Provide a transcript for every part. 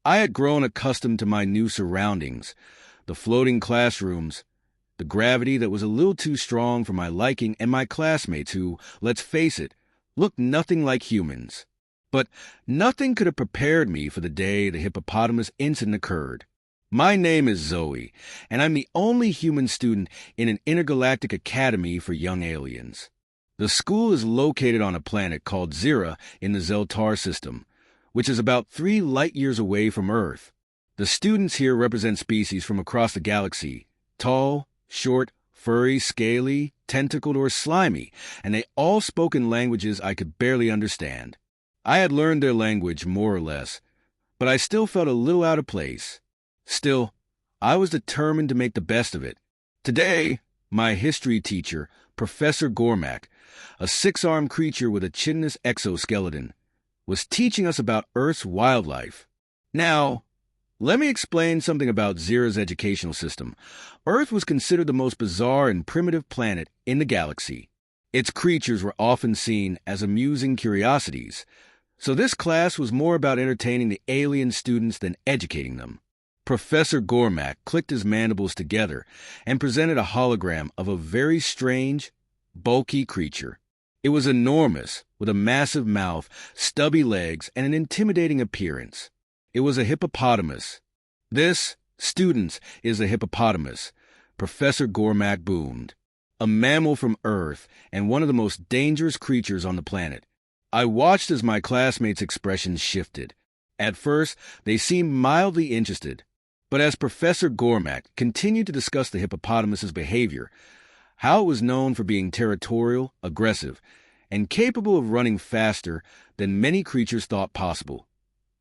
I had grown accustomed to my new surroundings, the floating classrooms, the gravity that was a little too strong for my liking, and my classmates who, let's face it, looked nothing like humans. But nothing could have prepared me for the day the hippopotamus incident occurred. My name is Zoe, and I'm the only human student in an intergalactic academy for young aliens. The school is located on a planet called Zira in the Zeltar system, which is about 3 light-years away from Earth. The students here represent species from across the galaxy, tall, short, furry, scaly, tentacled, or slimy, and they all spoke in languages I could barely understand. I had learned their language, more or less, but I still felt a little out of place. Still, I was determined to make the best of it. Today, my history teacher, Professor Gormak, a 6-armed creature with a chitinous exoskeleton, was teaching us about Earth's wildlife. Now, let me explain something about Zira's educational system. Earth was considered the most bizarre and primitive planet in the galaxy. Its creatures were often seen as amusing curiosities, so this class was more about entertaining the alien students than educating them. Professor Gormak clicked his mandibles together and presented a hologram of a very strange, bulky creature. It was enormous, with a massive mouth, stubby legs, and an intimidating appearance. It was a hippopotamus. This, students, is a hippopotamus, Professor Gormak boomed. A mammal from Earth and one of the most dangerous creatures on the planet. I watched as my classmates' expressions shifted. At first, they seemed mildly interested, but as Professor Gormak continued to discuss the hippopotamus's behavior, how it was known for being territorial, aggressive, and capable of running faster than many creatures thought possible,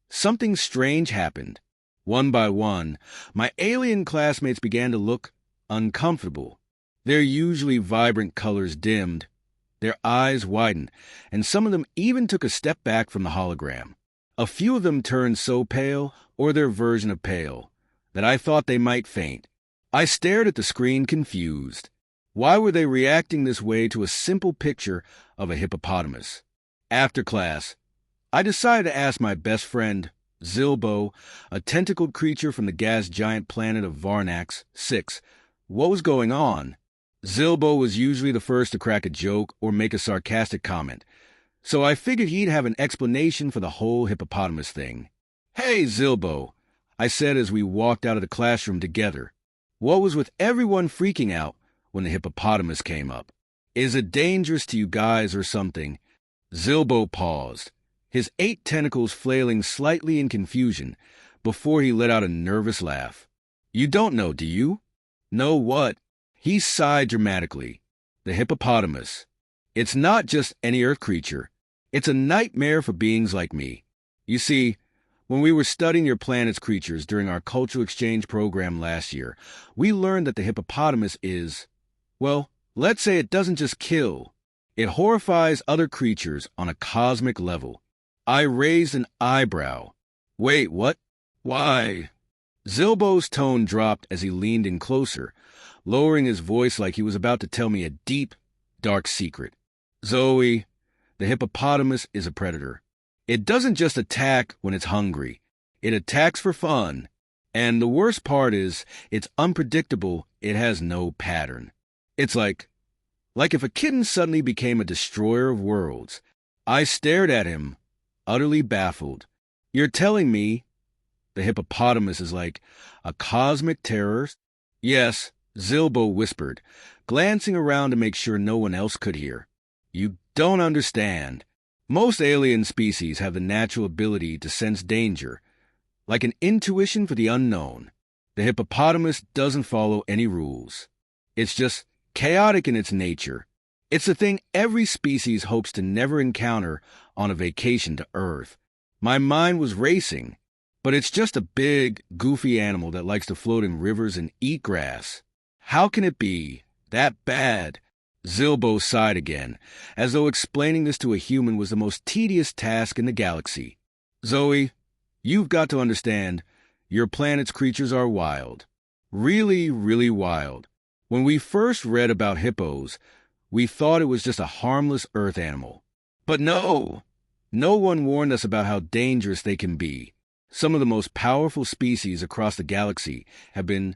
something strange happened. One by one, my alien classmates began to look uncomfortable. Their usually vibrant colors dimmed, their eyes widened, and some of them even took a step back from the hologram. A few of them turned so pale, or their version of pale, that I thought they might faint. I stared at the screen confused. Why were they reacting this way to a simple picture of a hippopotamus? After class, I decided to ask my best friend, Zilbo, a tentacled creature from the gas giant planet of Varnax 6, what was going on. Zilbo was usually the first to crack a joke or make a sarcastic comment, so I figured he'd have an explanation for the whole hippopotamus thing. "Hey, Zilbo," I said as we walked out of the classroom together. What was with everyone freaking out when the hippopotamus came up? Is it dangerous to you guys or something? Zilbo paused, his 8 tentacles flailing slightly in confusion, before he let out a nervous laugh. "You don't know, do you?" "Know what?" He sighed dramatically. "The hippopotamus. It's not just any Earth creature. It's a nightmare for beings like me. You see, when we were studying your planet's creatures during our cultural exchange program last year, we learned that the hippopotamus is, well, let's say it doesn't just kill. It horrifies other creatures on a cosmic level." I raised an eyebrow. "Wait, what? Why?" Zilbo's tone dropped as he leaned in closer, lowering his voice like he was about to tell me a deep, dark secret. "Zoe, the hippopotamus is a predator. It doesn't just attack when it's hungry. It attacks for fun. And the worst part is, it's unpredictable. It has no pattern. It's like if a kitten suddenly became a destroyer of worlds." I stared at him, utterly baffled. "You're telling me the hippopotamus is like a cosmic terror?" "Yes," Zilbo whispered, glancing around to make sure no one else could hear. "You don't understand. Most alien species have the natural ability to sense danger, like an intuition for the unknown. The hippopotamus doesn't follow any rules. It's just chaotic in its nature. It's the thing every species hopes to never encounter on a vacation to Earth." My mind was racing, but it's just a big, goofy animal that likes to float in rivers and eat grass. How can it be that bad? Zilbo sighed again, as though explaining this to a human was the most tedious task in the galaxy. "Zoe, you've got to understand, your planet's creatures are wild. Really, really wild. When we first read about hippos, we thought it was just a harmless Earth animal. But no one warned us about how dangerous they can be. Some of the most powerful species across the galaxy have been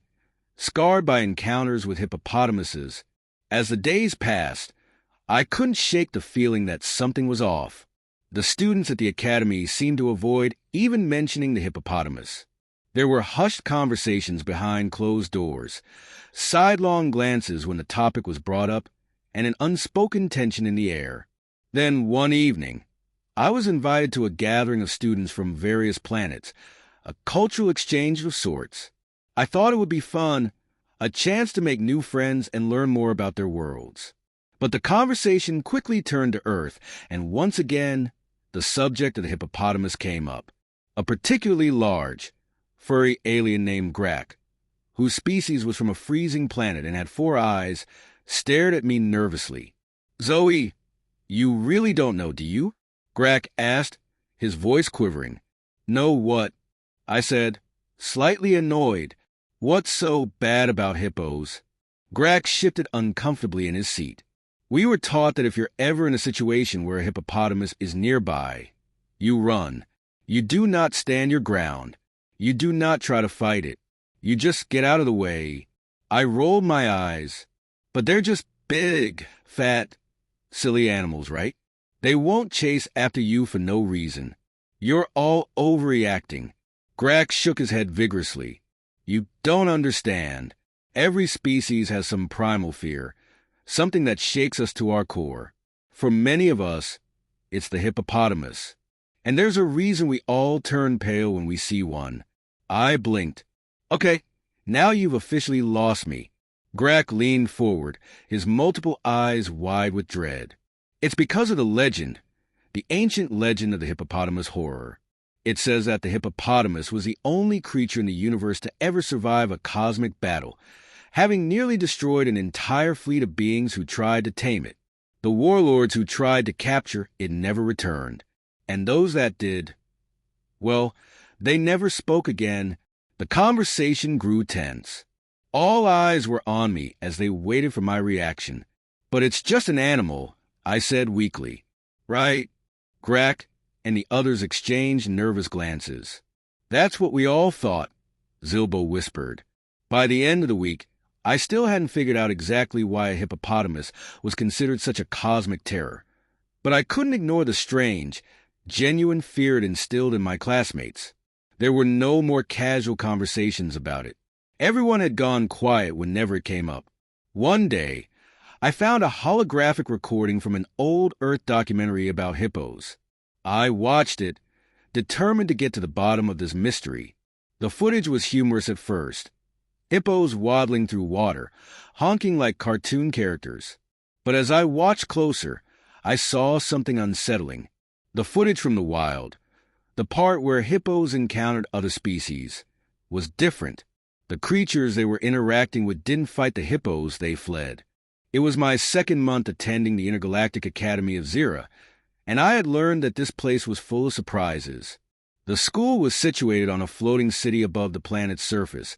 scarred by encounters with hippopotamuses. As the days passed, I couldn't shake the feeling that something was off. The students at the academy seemed to avoid even mentioning the hippopotamus. There were hushed conversations behind closed doors, sidelong glances when the topic was brought up, and an unspoken tension in the air. Then one evening, I was invited to a gathering of students from various planets, a cultural exchange of sorts. I thought it would be fun, a chance to make new friends and learn more about their worlds. But the conversation quickly turned to Earth, and once again, the subject of the hippopotamus came up. A particularly large, furry alien named Grak, whose species was from a freezing planet and had 4 eyes, stared at me nervously. "Zoe, you really don't know, do you?" Grak asked, his voice quivering. "Know what?" I said, slightly annoyed. "What's so bad about hippos?" Grak shifted uncomfortably in his seat. "We were taught that if you're ever in a situation where a hippopotamus is nearby, you run. You do not stand your ground. You do not try to fight it. You just get out of the way." I rolled my eyes. "But they're just big, fat, silly animals, right? They won't chase after you for no reason. You're all overreacting." Grak shook his head vigorously. "You don't understand. Every species has some primal fear, something that shakes us to our core. For many of us, it's the hippopotamus. And there's a reason we all turn pale when we see one." I blinked. "Okay, now you've officially lost me." Grak leaned forward, his multiple eyes wide with dread. "It's because of the legend, the ancient legend of the hippopotamus horror. It says that the hippopotamus was the only creature in the universe to ever survive a cosmic battle, having nearly destroyed an entire fleet of beings who tried to tame it. The warlords who tried to capture it never returned. And those that did, well, they never spoke again." The conversation grew tense. All eyes were on me as they waited for my reaction. "But it's just an animal," I said weakly. "Right?" Grak and the others exchanged nervous glances. "That's what we all thought," Zilbo whispered. By the end of the week, I still hadn't figured out exactly why a hippopotamus was considered such a cosmic terror. But I couldn't ignore the strange, genuine fear it instilled in my classmates. There were no more casual conversations about it. Everyone had gone quiet whenever it came up. One day, I found a holographic recording from an old Earth documentary about hippos. I watched it, determined to get to the bottom of this mystery. The footage was humorous at first. Hippos waddling through water, honking like cartoon characters. But as I watched closer, I saw something unsettling. The footage from the wild, the part where hippos encountered other species, was different. The creatures they were interacting with didn't fight the hippos, they fled. It was my second month attending the Intergalactic Academy of Zira, and I had learned that this place was full of surprises. The school was situated on a floating city above the planet's surface,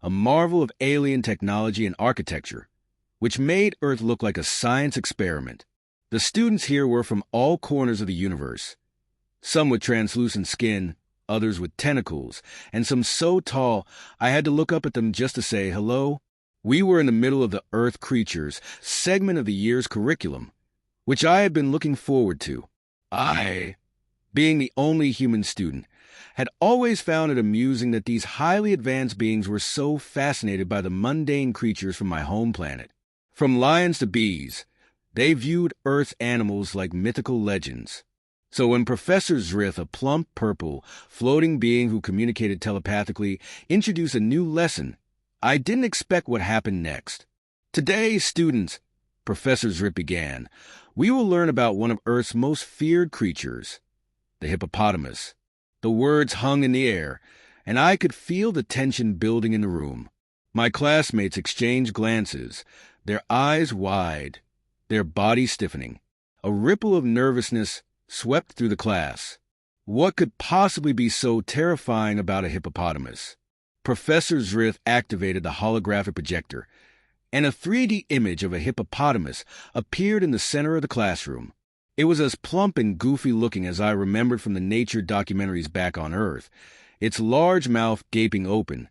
a marvel of alien technology and architecture, which made Earth look like a science experiment. The students here were from all corners of the universe, some with translucent skin, others with tentacles, and some so tall I had to look up at them just to say hello. We were in the middle of the Earth Creatures segment of the year's curriculum, which I had been looking forward to. I, being the only human student, had always found it amusing that these highly advanced beings were so fascinated by the mundane creatures from my home planet. From lions to bees, they viewed Earth's animals like mythical legends. So when Professor Zrith, a plump purple, floating being who communicated telepathically, introduced a new lesson, I didn't expect what happened next. "Today, students," Professor Zrith began, "we will learn about one of Earth's most feared creatures, the hippopotamus." The words hung in the air, and I could feel the tension building in the room. My classmates exchanged glances, their eyes wide, their bodies stiffening. A ripple of nervousness swept through the class. What could possibly be so terrifying about a hippopotamus? Professor Zrith activated the holographic projector, and a 3D image of a hippopotamus appeared in the center of the classroom. It was as plump and goofy looking as I remembered from the nature documentaries back on Earth, its large mouth gaping open,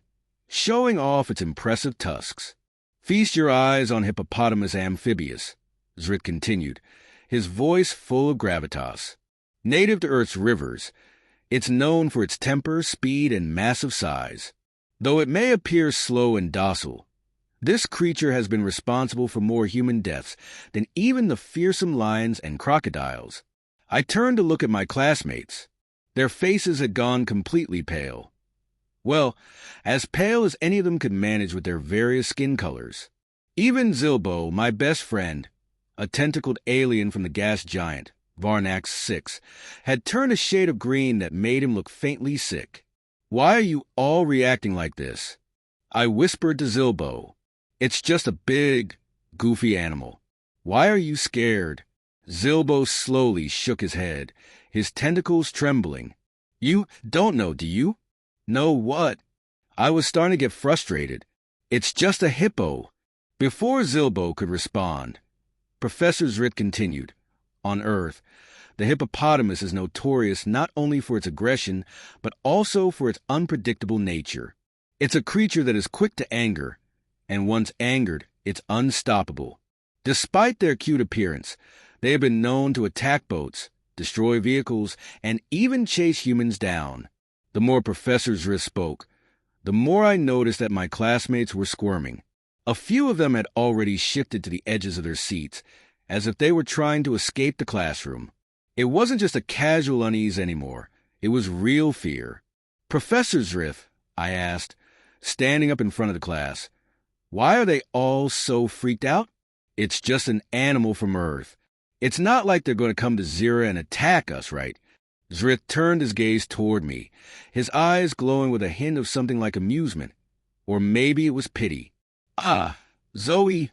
showing off its impressive tusks. "Feast your eyes on Hippopotamus amphibius," Zrit continued, his voice full of gravitas. "Native to Earth's rivers, it's known for its temper, speed, and massive size. Though it may appear slow and docile, this creature has been responsible for more human deaths than even the fearsome lions and crocodiles." I turned to look at my classmates. Their faces had gone completely pale. Well, as pale as any of them could manage with their various skin colors. Even Zilbo, my best friend, a tentacled alien from the gas giant, Varnax 6, had turned a shade of green that made him look faintly sick. "Why are you all reacting like this?" I whispered to Zilbo. "It's just a big, goofy animal. Why are you scared?" Zilbo slowly shook his head, his tentacles trembling. "You don't know, do you?" "Know what?" I was starting to get frustrated. "It's just a hippo." Before Zilbo could respond, Professor Zrit continued. "On Earth, the hippopotamus is notorious not only for its aggression, but also for its unpredictable nature. It's a creature that is quick to anger, and once angered, it's unstoppable. Despite their cute appearance, they have been known to attack boats, destroy vehicles, and even chase humans down." The more Professor Zrit spoke, the more I noticed that my classmates were squirming. A few of them had already shifted to the edges of their seats, as if they were trying to escape the classroom. It wasn't just a casual unease anymore. It was real fear. "Professor Zrit," I asked, standing up in front of the class, "why are they all so freaked out?" "It's just an animal from Earth. It's not like they're going to come to Zira and attack us, right?" Zrit turned his gaze toward me, his eyes glowing with a hint of something like amusement, or maybe it was pity. "Ah, Zoe,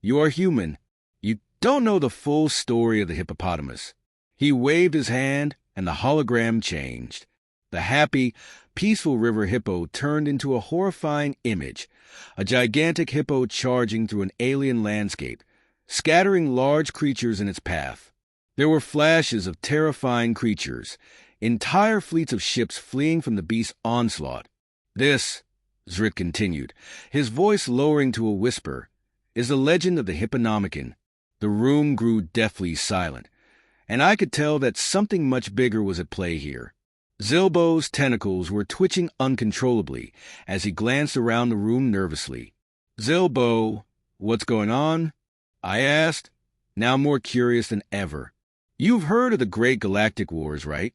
you are human. You don't know the full story of the hippopotamus." He waved his hand, and the hologram changed. The happy, peaceful river hippo turned into a horrifying image, a gigantic hippo charging through an alien landscape, scattering large creatures in its path. There were flashes of terrifying creatures, entire fleets of ships fleeing from the beast's onslaught. "This," Zrit continued, his voice lowering to a whisper, "is the legend of the Hipponomicon." The room grew deathly silent, and I could tell that something much bigger was at play here. Zilbo's tentacles were twitching uncontrollably as he glanced around the room nervously. "Zilbo, what's going on?" I asked, now more curious than ever. "You've heard of the Great Galactic Wars, right?"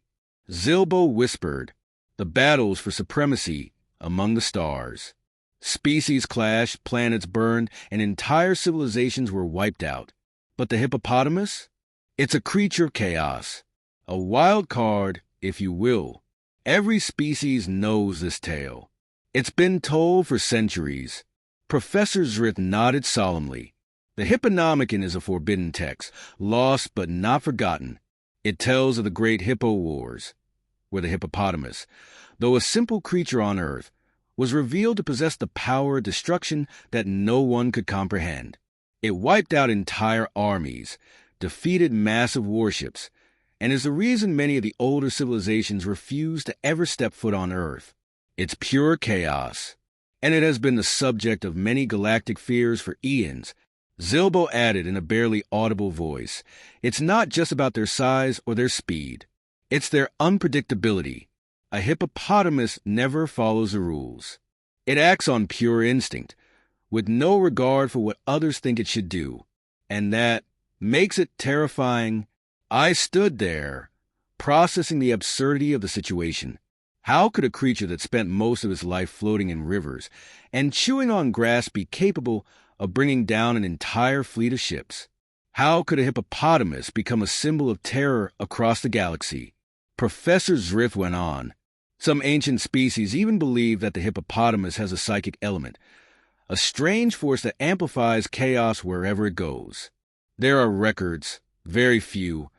Zilbo whispered. "The battles for supremacy among the stars. Species clashed, planets burned, and entire civilizations were wiped out. But the hippopotamus? It's a creature of chaos. A wild card, if you will. Every species knows this tale. It's been told for centuries." Professor Zrit nodded solemnly. "The Hipponomicon is a forbidden text, lost but not forgotten. It tells of the great Hippo Wars, where the hippopotamus, though a simple creature on Earth, was revealed to possess the power of destruction that no one could comprehend. It wiped out entire armies, defeated massive warships, and is the reason many of the older civilizations refuse to ever step foot on Earth. It's pure chaos, and it has been the subject of many galactic fears for eons." Zilbo added in a barely audible voice, "It's not just about their size or their speed. It's their unpredictability. A hippopotamus never follows the rules. It acts on pure instinct, with no regard for what others think it should do. And that makes it terrifying." I stood there, processing the absurdity of the situation. How could a creature that spent most of its life floating in rivers and chewing on grass be capable of bringing down an entire fleet of ships? How could a hippopotamus become a symbol of terror across the galaxy? Professor Zrit went on. "Some ancient species even believe that the hippopotamus has a psychic element, a strange force that amplifies chaos wherever it goes. There are records, very few,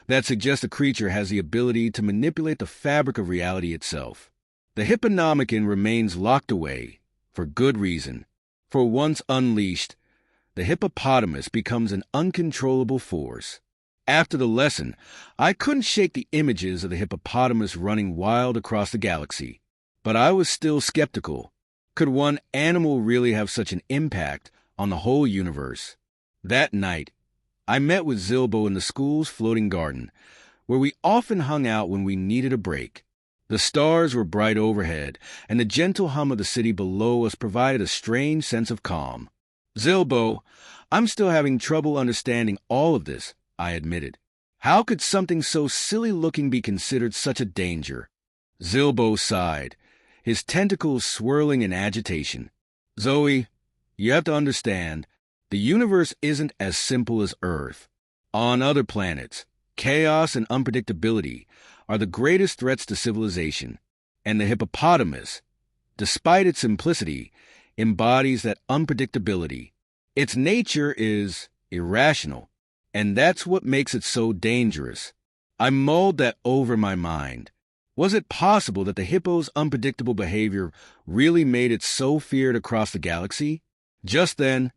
that suggest the creature has the ability to manipulate the fabric of reality itself. The Hipponomicon remains locked away, for good reason. For once unleashed, the hippopotamus becomes an uncontrollable force. After the lesson, I couldn't shake the images of the hippopotamus running wild across the galaxy. But I was still skeptical. Could one animal really have such an impact on the whole universe? That night, I met with Zilbo in the school's floating garden, where we often hung out when we needed a break. The stars were bright overhead, and the gentle hum of the city below us provided a strange sense of calm. Zilbo, I'm still having trouble understanding all of this, I admitted. How could something so silly-looking be considered such a danger? Zilbo sighed, his tentacles swirling in agitation. Zoe, you have to understand, the universe isn't as simple as Earth. On other planets, chaos and unpredictability are the greatest threats to civilization, and the hippopotamus, despite its simplicity, embodies that unpredictability. Its nature is irrational, and that's what makes it so dangerous. I mulled that over in my mind. Was it possible that the hippo's unpredictable behavior really made it so feared across the galaxy? Just then,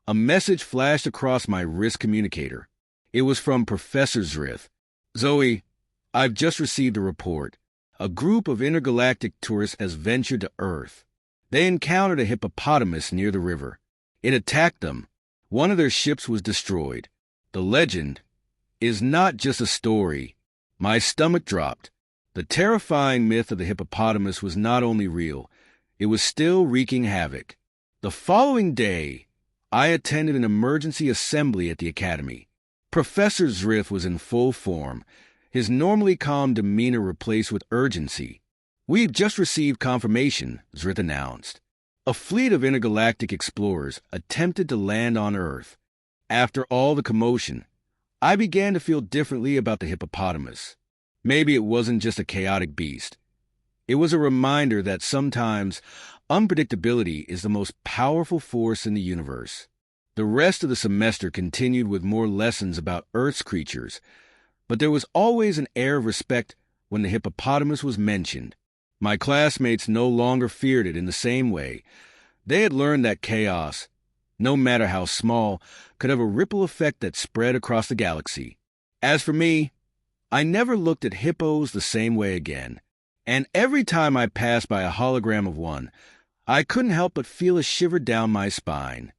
a message flashed across my wrist communicator. It was from Professor Zrith. Zoe, I've just received a report. A group of intergalactic tourists has ventured to Earth. They encountered a hippopotamus near the river. It attacked them. One of their ships was destroyed. The legend is not just a story. My stomach dropped. The terrifying myth of the hippopotamus was not only real, it was still wreaking havoc. The following day, I attended an emergency assembly at the academy. Professor Zrith was in full form, his normally calm demeanor replaced with urgency. We've just received confirmation, Zrith announced. A fleet of intergalactic explorers attempted to land on Earth. After all the commotion, I began to feel differently about the hippopotamus. Maybe it wasn't just a chaotic beast. It was a reminder that sometimes unpredictability is the most powerful force in the universe. The rest of the semester continued with more lessons about Earth's creatures, but there was always an air of respect when the hippopotamus was mentioned. My classmates no longer feared it in the same way. They had learned that chaos, no matter how small, could have a ripple effect that spread across the galaxy. As for me, I never looked at hippos the same way again, and every time I passed by a hologram of one, I couldn't help but feel a shiver down my spine.